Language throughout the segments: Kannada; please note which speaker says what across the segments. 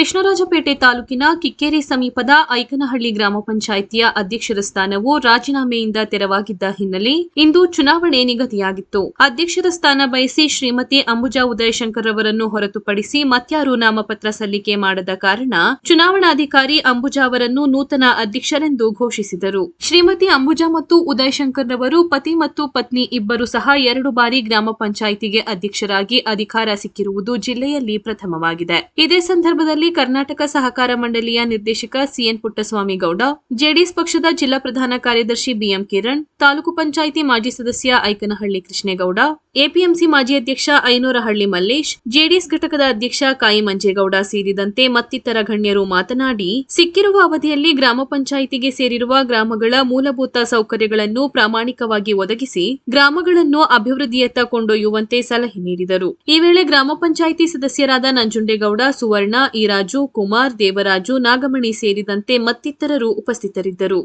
Speaker 1: ಕೃಷ್ಣರಾಜಪೇಟೆ ತಾಲೂಕಿನ ಕಿಕ್ಕೇರಿ ಸಮೀಪದ ಐಕನಹಳ್ಳಿ ಗ್ರಾಮ ಪಂಚಾಯಿತಿಯ ಅಧ್ಯಕ್ಷರ ಸ್ಥಾನವು ರಾಜೀನಾಮೆಯಿಂದ ತೆರವಾಗಿದ್ದ ಹಿನ್ನೆಲೆ ಇಂದು ಚುನಾವಣೆ ನಿಗದಿಯಾಗಿತ್ತು. ಅಧ್ಯಕ್ಷರ ಸ್ಥಾನ ಬಯಸಿ ಶ್ರೀಮತಿ ಅಂಬುಜಾ ಉದಯಶಂಕರ್ ಅವರನ್ನು ಹೊರತುಪಡಿಸಿ ಮತ್ಯಾರೂ ನಾಮಪತ್ರ ಸಲ್ಲಿಕೆ ಮಾಡದ ಕಾರಣ ಚುನಾವಣಾಧಿಕಾರಿ ಅಂಬುಜಾ ಅವರನ್ನು ನೂತನ ಅಧ್ಯಕ್ಷರೆಂದು ಘೋಷಿಸಿದರು. ಶ್ರೀಮತಿ ಅಂಬುಜಾ ಮತ್ತು ಉದಯಶಂಕರ್ ರವರು ಪತಿ ಮತ್ತು ಪತ್ನಿ ಇಬ್ಬರು ಸಹ 2 ಬಾರಿ ಗ್ರಾಮ ಪಂಚಾಯಿತಿಗೆ ಅಧ್ಯಕ್ಷರಾಗಿ ಅಧಿಕಾರ ಸಿಕ್ಕಿರುವುದು ಜಿಲ್ಲೆಯಲ್ಲಿ ಪ್ರಥಮವಾಗಿದೆ. ಇದೇ ಸಂದರ್ಭದಲ್ಲಿ ಕರ್ನಾಟಕ ಸಹಕಾರ ಮಂಡಳಿಯ ನಿರ್ದೇಶಕ ಸಿಎನ್ ಪುಟ್ಟಸ್ವಾಮಿ ಗೌಡ, ಜೆಡಿಎಸ್ ಪಕ್ಷದ ಜಿಲ್ಲಾ ಪ್ರಧಾನ ಕಾರ್ಯದರ್ಶಿ ಬಿಎಂ ಕಿರಣ್, ತಾಲೂಕು ಪಂಚಾಯಿತಿ ಮಾಜಿ ಸದಸ್ಯ ಐಕನಹಳ್ಳಿ ಕೃಷ್ಣೇಗೌಡ, ಎಪಿಎಂಸಿ ಮಾಜಿ ಅಧ್ಯಕ್ಷ ಐನೂರಹಳ್ಳಿ ಮಲ್ಲೇಶ್, ಜೆಡಿಎಸ್ ಘಟಕದ ಅಧ್ಯಕ್ಷ ಕಾಯಿ ಮಂಜೇಗೌಡ ಸೇರಿದಂತೆ ಮತ್ತಿತರ ಗಣ್ಯರು ಮಾತನಾಡಿ, ಸಿಕ್ಕಿರುವ ಅವಧಿಯಲ್ಲಿ ಗ್ರಾಮ ಪಂಚಾಯಿತಿಗೆ ಸೇರಿರುವ ಗ್ರಾಮಗಳ ಮೂಲಭೂತ ಸೌಕರ್ಯಗಳನ್ನು ಪ್ರಾಮಾಣಿಕವಾಗಿ ಒದಗಿಸಿ ಗ್ರಾಮಗಳನ್ನು ಅಭಿವೃದ್ಧಿಯತ್ತ ಕೊಂಡೊಯ್ಯುವಂತೆ ಸಲಹೆ ನೀಡಿದರು. ಈ ವೇಳೆ ಗ್ರಾಮ ಪಂಚಾಯಿತಿ ಸದಸ್ಯರಾದ ನಂಜುಂಡೇಗೌಡ, ಸುವರ್ಣ, ಈರಾಜು, ಕುಮಾರ್, ದೇವರಾಜು, ನಾಗಮಣಿ ಸೇರಿದಂತೆ ಮತ್ತಿತರರು ಉಪಸ್ಥಿತರಿದ್ದರು.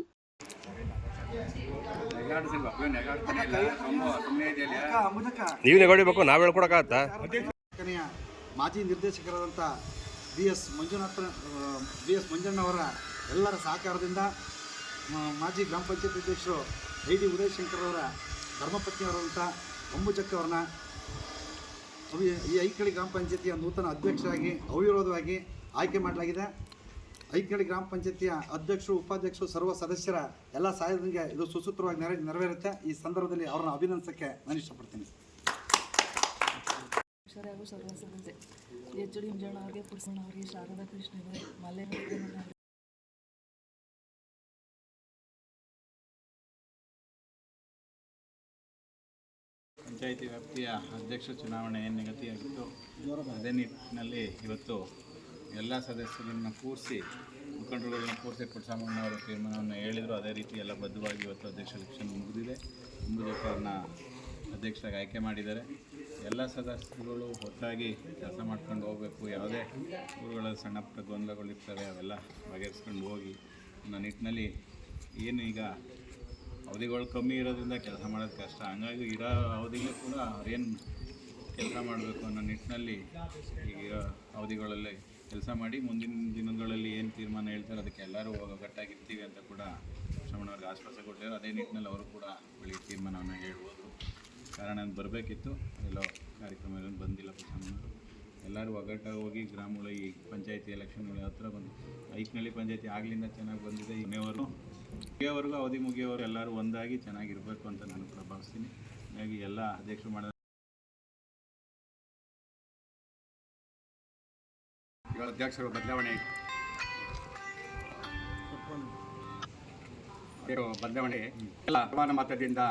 Speaker 2: ಮಾಜಿ ನಿರ್ದೇಶಕರಾದಂಥ ಬಿ.ಎಸ್. ಮಂಜಣ್ಣವರ ಎಲ್ಲರ ಸಹಕಾರದಿಂದ ಮಾಜಿ ಗ್ರಾಮ ಪಂಚಾಯತ್ ಅಧ್ಯಕ್ಷರು ಐ.ಡಿ. ಉದಯಶಂಕರ್ ಅವರ ಧರ್ಮಪತ್ನಿಯವರಾದಂಥ ಅಂಬುಜಕ್ಕ ಅವ್ರನ್ನ ಈ ಐಕಳಿ ಗ್ರಾಮ ಪಂಚಾಯತಿಯ ನೂತನ ಅಧ್ಯಕ್ಷರಾಗಿ ಅವಿರೋಧವಾಗಿ ಆಯ್ಕೆ ಮಾಡಲಾಗಿದೆ. ಐಕಳಿ ಗ್ರಾಮ ಪಂಚಾಯತಿಯ ಅಧ್ಯಕ್ಷರು, ಉಪಾಧ್ಯಕ್ಷರು, ಸರ್ವ ಸದಸ್ಯರ ಎಲ್ಲ ಸಹಾಯದೊಂದಿಗೆ ಇದು ಸುಸೂತ್ರವಾಗಿ ನೆರವೇರುತ್ತೆ. ಈ ಸಂದರ್ಭದಲ್ಲಿ ಅವರನ್ನು ಅಭಿನಂದಿಸಕ್ಕೆ ನಾನು ಇಷ್ಟಪಡ್ತೀನಿ.
Speaker 3: ಎಚ್ ಡಿ ಇಂಜಣ್ಣ ಅವರಿಗೆ, ಪುಡ್ಸಣ್ಣ ಅವರಿಗೆ, ಶಾರದಾ ಕೃಷ್ಣಗೆ, ಮಲ್ಲೆ
Speaker 4: ಪಂಚಾಯಿತಿ ವ್ಯಾಪ್ತಿಯ ಅಧ್ಯಕ್ಷ ಚುನಾವಣೆ ಏನು ನಿಗದಿಯಾಗಿತ್ತು, ಅದೇ ನಿಟ್ಟಿನಲ್ಲಿ ಇವತ್ತು ಎಲ್ಲ ಸದಸ್ಯರನ್ನು ಕೂರಿಸಿ, ಮುಖಂಡರುಗಳನ್ನ ಕೂರಿಸಿ ಪುಟ್ಟಸ್ವಾಮಣ್ಣವರು ತೀರ್ಮಾನವನ್ನು ಹೇಳಿದರು. ಅದೇ ರೀತಿ ಎಲ್ಲ ಬದ್ಧವಾಗಿ ಇವತ್ತು ಅಧ್ಯಕ್ಷ ಎಲೆಕ್ಷನ್ ಮುಗಿದಿದೆ. ಅಂಬುಜಪ್ಪವ್ರನ್ನ ಅಧ್ಯಕ್ಷರಾಗಿ ಆಯ್ಕೆ ಮಾಡಿದ್ದಾರೆ. ಎಲ್ಲ ಸದಸ್ಯರುಗಳು ಒಟ್ಟಾಗಿ ಕೆಲಸ ಮಾಡ್ಕೊಂಡು ಹೋಗಬೇಕು. ಯಾವುದೇ ಊರುಗಳಲ್ಲಿ ಸಣ್ಣ ಪುಟ್ಟ ಗೊಂದಲಗಳಿರ್ತವೆ, ಅವೆಲ್ಲ ಬಗೆಹರಿಸ್ಕೊಂಡು ಹೋಗಿ ಅನ್ನೋ ನಿಟ್ಟಿನಲ್ಲಿ ಏನು ಈಗ ಅವಧಿಗಳು ಕಮ್ಮಿ ಇರೋದ್ರಿಂದ ಕೆಲಸ ಮಾಡೋದು ಕಷ್ಟ. ಹಂಗಾಗಿ ಇರೋ ಅವಧಿಗೂ ಕೂಡ ಅವ್ರೇನು ಕೆಲಸ ಮಾಡಬೇಕು ಅನ್ನೋ ನಿಟ್ಟಿನಲ್ಲಿ ಈಗ ಅವಧಿಗಳಲ್ಲಿ ಕೆಲಸ ಮಾಡಿ ಮುಂದಿನ ದಿನಗಳಲ್ಲಿ ಏನು ತೀರ್ಮಾನ ಹೇಳ್ತಾರೆ ಅದಕ್ಕೆ ಎಲ್ಲರೂ ಒಗ್ಗಟ್ಟಾಗಿರ್ತೀವಿ ಅಂತ ಕೂಡ ಶ್ರವಣವ್ರಿಗೆ ಆಶ್ವಾಸ ಕೊಟ್ಟಿದ್ದಾರೆ. ಅದೇ ನಿಟ್ಟಿನಲ್ಲಿ ಅವರು ಕೂಡ ಬೆಳಿಗ್ಗೆ ತೀರ್ಮಾನವನ್ನು ಹೇಳ್ಬೋದು. ಕಾರಣ ಬರಬೇಕಿತ್ತು, ಎಲ್ಲೋ ಕಾರ್ಯಕ್ರಮಗಳನ್ನು ಬಂದಿಲ್ಲ. ಪುಟ್ಟಸ್ವಾಮಿಯವರು ಎಲ್ಲರೂ ಒಗ್ಗಟ್ಟಾಗಿ ಹೋಗಿ ಗ್ರಾಮಗಳು ಈ ಪಂಚಾಯತಿ ಎಲೆಕ್ಷನ್ಗಳು ಹತ್ರ ಬಂದು ಐಕನಹಳ್ಳಿ ಪಂಚಾಯತಿ ಆಗಲಿಂದ ಚೆನ್ನಾಗಿ ಬಂದಿದೆ. ಮುಗಿಯೋವರೆಗೂ ಅವಧಿ ಮುಗಿಯೋರು ಎಲ್ಲರೂ ಒಂದಾಗಿ ಚೆನ್ನಾಗಿರಬೇಕು ಅಂತ ನಾನು ಕೂಡ ಭಾವಿಸ್ತೀನಿ. ಹಾಗಾಗಿ ಎಲ್ಲ ಅಧ್ಯಕ್ಷರು ಮಾಡಿದ
Speaker 5: ಅಧ್ಯಕ್ಷರು ಬದಲಾವಣೆ ಎಲ್ಲ ಸಮಾನ ಮತದಿಂದ